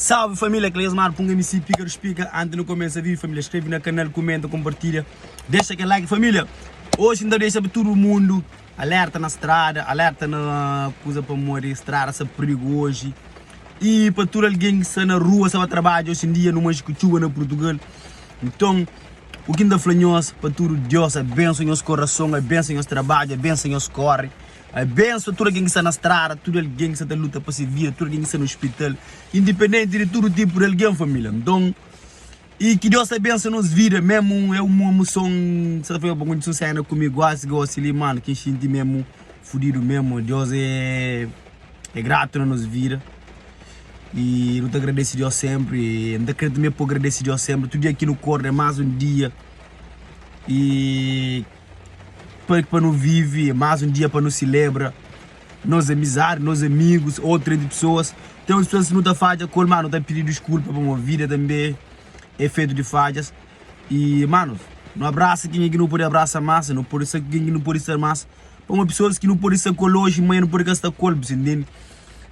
Salve família, Cleismar, punga MC, pica, explica. Antes de começar a vídeo, família, inscreve no canal, comenta, compartilha. Deixa aquele like, família. Hoje ainda deixa para todo mundo. Alerta na estrada, alerta na coisa para morrer, estrada, se perigo hoje. E para todo alguém que está na rua, se vai trabalhar hoje em dia, numa escuchuva na Portugal. Então, o que ainda flanhoso para todo Deus, abençoe nosso coração, abençoe nosso trabalho, abençoe nosso corre. Abençoa todo alguém que está na estrada, todo alguém que está na luta para se vir, todo alguém que está no hospital, independente de todo tipo de alguém, família. Então, e que Deus abençoe nos vidas, mesmo é uma emoção, se foi uma condição saindo comigo, gosto de mano, quem sente mesmo, fudido mesmo, Deus é grato na nos vidas. E eu te agradeço a Deus sempre, não acredito mesmo por agradecer a Deus sempre, todo dia aqui no corpo é mais um dia. E para não viver, mais um dia para não celebrar, nós amizades, nós amigos, outras pessoas. Tem umas pessoas que não estão falhas, mano, não pedindo desculpa para uma vida também, é feito de falhas. E, mano, não abraça quem não pode abraçar mais, não pode ser quem não pode ser mais. Para uma pessoa que não pode ser com hoje, mãe não pode gastar colpo, entende?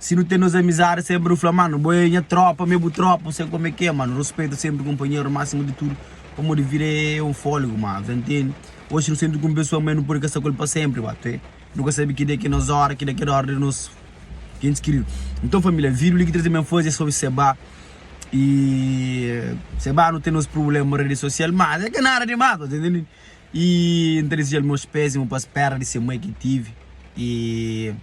Se não tem nos amizades, sempre fala, mano, boa tropa, mesmo tropa, sei como é que é, mano. Respeito sempre o companheiro, o máximo de tudo. Como de vir é um fôlego, mano, entende? Hoje não sinto como pessoa, mas não pode gastar colpa sempre, bato. Nunca sabe que daqui nas horas, que daqui na hora de nos que a gente queria. Então, família, vídeo que trazer minha coisa sobre Seba. E Seba não tem nos problemas na rede social, mas é que nada de mato, entende? E interessante meus pésimos para as pernas de ser mãe que tive. E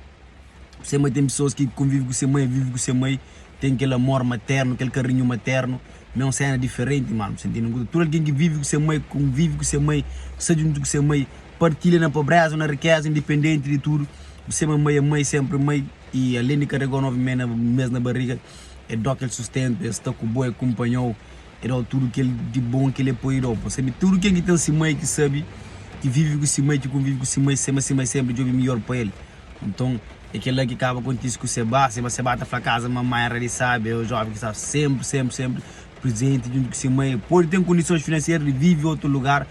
ser mãe tem pessoas que convivem com ser mãe, vivem com ser mãe, tem aquele amor materno, aquele carinho materno. Não é cena diferente, mano, sentindo. Todo alguém que vive com ser mãe, convive com ser mãe, seja junto com ser mãe, partilha na pobreza, na riqueza, independente de tudo. Você é mãe, sempre mãe. E além de carregar 9 meses na barriga, é do que ele sustenta, está com o boi, acompanhou, é tudo que ele de bom que ele apoiou. Sabe, tudo quem tem ser mãe que sabe, que vive com ser mãe, que convive com ser mãe, sempre joga melhor para ele. Então, é aquele que acaba com isso com o Seba, se você bate para casa, mamãe ali sabe, é o jovem que está sempre presente junto com ser mãe. Pode ter condições financeiras de viver em outro lugar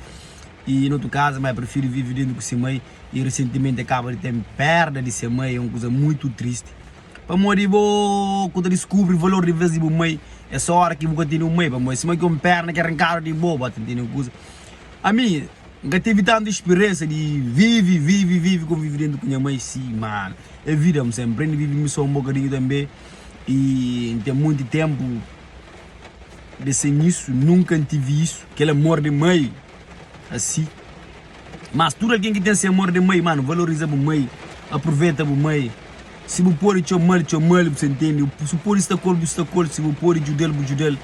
e em outro caso, mas prefiro viver dentro com ser mãe. E recentemente acaba de ter perda de ser mãe, é uma coisa muito triste. Para morrer, quando descobre o valor de vez de mãe, é só hora que vou continuar mãe, para morrer. Se mãe com perna que arrancaram de boa, entendeu? A mim, nunca tive tanta experiência de vive, conviver dentro com minha mãe, sim, mano. É vida, eu sempre vive só um bocadinho também. E tem muito tempo de ser nisso, nunca tive isso, aquele amor de mãe, assim. Mas tudo alguém que tem esse amor de mãe, mano, valoriza a mãe, aproveita a mãe. Se você pôr o mal, você entende? Se pôr esta cor, se você pôr o judel.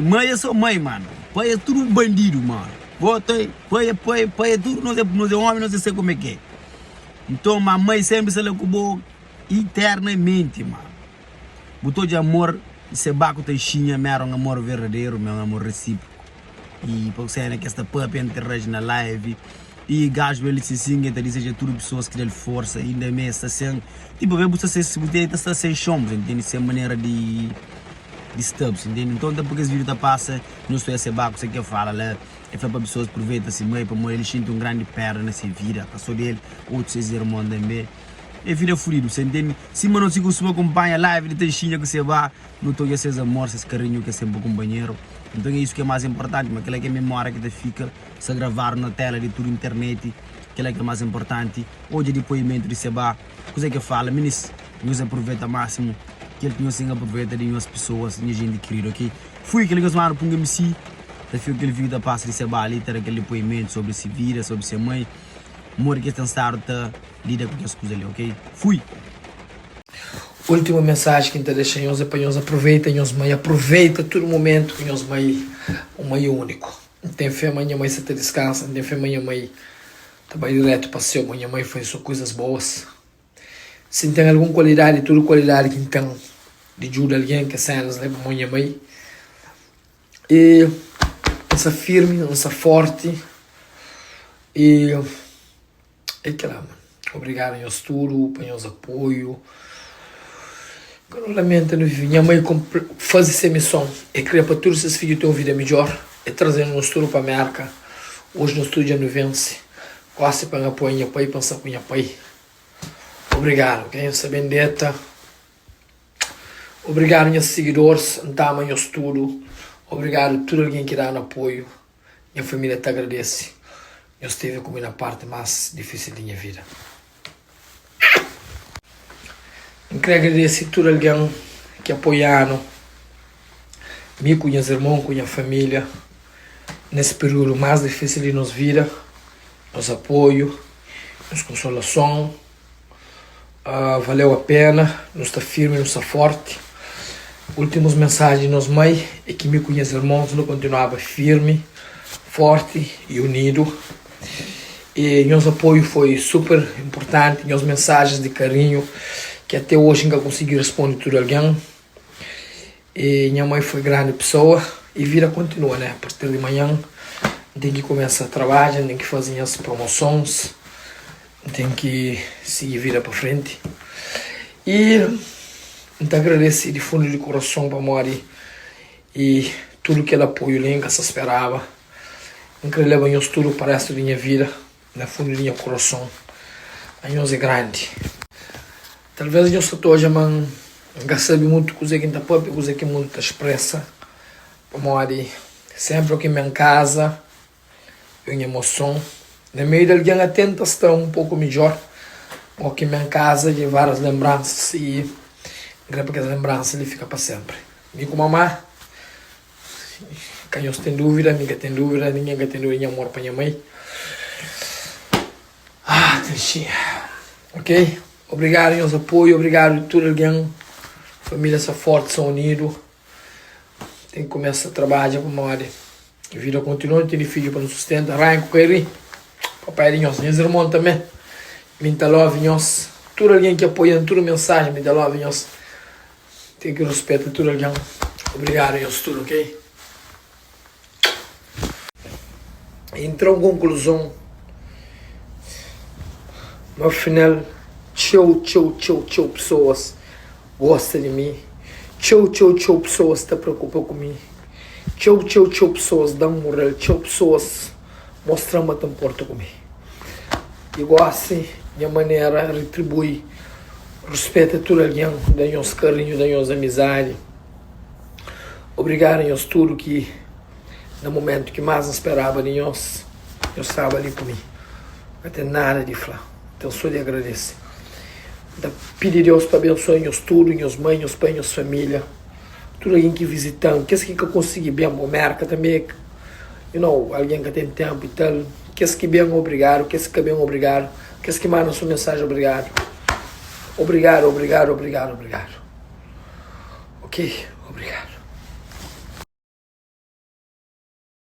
Mãe é só mãe, mano. Pai é tudo bandido, mano. Pai é tudo, nós é homem, nós sei como é que é. Então, a mãe sempre se lecubou eternamente, mano. Botou de amor, se baco teixinha, meu amor verdadeiro, meu amor recíproco. E por ser que esta pup interage na live. E gajo ele se singa, ele seja tudo pessoas que dão força, ainda mesmo está sem. Tipo, você está sem chumbo, entende? Sem maneira de stubs, entende? Então, depois que esse vídeo passa, não estou a ser baco, você que fala, né? É para pessoas aproveitam-se meio, para morrer, ele sente um grande perna nessa vida, passou dele, outros seus irmãos também. É vida fluida, você entende? Se não se costuma acompanhar a live, ele tem xinha que você vai, não estou a ser amor, esses carinho que é sempre o companheiro. Então é isso que é mais importante, mas aquela que é a memória que te fica, se gravar na tela de tudo internet, aquela que é mais importante. Hoje é depoimento de Seba, coisa que eu falo, meninos, nos aproveita máximo, que ele tinha aproveita de umas pessoas, de gente querida, ok? Fui aquele que eu chamava para um MC, aquele vídeo da passa de Seba ali, ter aquele depoimento sobre se vida, sobre ser mãe, amor que tem starta, lida com as coisas ali, ok? Fui! Última mensagem que te deixa é para nós aproveita todo momento que nós mãe, um mãe único. Não tem fé, minha mãe se te descansa, não tem fé, minha mãe vai direto para seu, minha mãe faz só coisas boas. Se tem alguma qualidade, toda qualidade que tem de ajuda alguém que sai, nós leva minha mãe. E essa firme, essa forte e aquela, mano. Obrigado a tudo, para nós apoio. Eu lamento, minha mãe faz essa missão e cria para todos esses filhos ter uma vida melhor e trazendo nós tudo para a América. Hoje nós estamos no vence, quase para apoiar minha pai e pensar com minha pai. Obrigado, quem é essa bendita? Obrigado, meus seguidores, meus tudo. Obrigado a todo alguém que dá no apoio. Minha família te agradece. Eu esteve comigo na parte mais difícil da minha vida. Eu quero agradecer a todo alguém que apoiaram me, com meus irmãos, com minha família, nesse período mais difícil de nossa vida, nos apoio, nos consolação. Valeu a pena, nos está firme, nos está forte. Últimas mensagens de nós mãe é que me com meus irmãos não continuava firme, forte e unido. E nosso apoio foi super importante, nossas mensagens de carinho, que até hoje ainda consegui responder tudo alguém. E minha mãe foi grande pessoa e a vida continua, né? A partir de manhã tem que começar a trabalhar, tem que fazer as promoções, tem que seguir a vida para frente. E então agradeço de fundo de coração para a Mori e tudo que ela apoio que se esperava. Eu quero levar tudo para o resto da minha vida, no fundo do meu coração. A nós é grande. Talvez eu só estou não sabe muito coisa que está pop, coisa que muito expressa. Para Mori, sempre aqui em minha casa, eu tenho emoção. No meio de alguém atenta está um pouco melhor. Aqui em minha casa, de várias lembranças e porque as lembranças ele fica para sempre. E com mamãe, quem tem dúvida, ninguém tem dúvida, ninguém tem dúvida, amor para minha mãe. Tristinha. Ok? Obrigado pelos apoio, obrigado a todo alguém. Família são forte, são unidos. Tem que começar a trabalhar com a Mori. A vida continua, tem filho para nos sustentar. Ryan, Coiri, papai de nós, meus irmãos também. Me dá love, nós. Todo alguém que apoia, toda mensagem, me dá love, nós. Tem que respeitar todo alguém. Obrigado, nós, tudo, ok? Então, conclusão. No final, tchau, pessoas gostam de mim. Tchau, pessoas se preocupam comigo. Tchau, pessoas dão moral. Tchau, pessoas mostram que importa comigo. Igual assim, minha maneira retribui, respeita todo alguém, dá nosso carinho, dá nossa amizade. Obrigado a nós tudo que no momento que mais esperava de nós, eu estava ali comigo. Não tem nada de falar. Então só de agradecer. Então, pedir a Deus para abençoar nós tudo, nós mães, nós pais, nós família. Tudo alguém que visitamos. Que que eu consegui bem a merca também. Alguém que tem tempo e tal. Que bem obrigado, que bem obrigado. Que manda sua mensagem obrigado. Obrigado. Ok?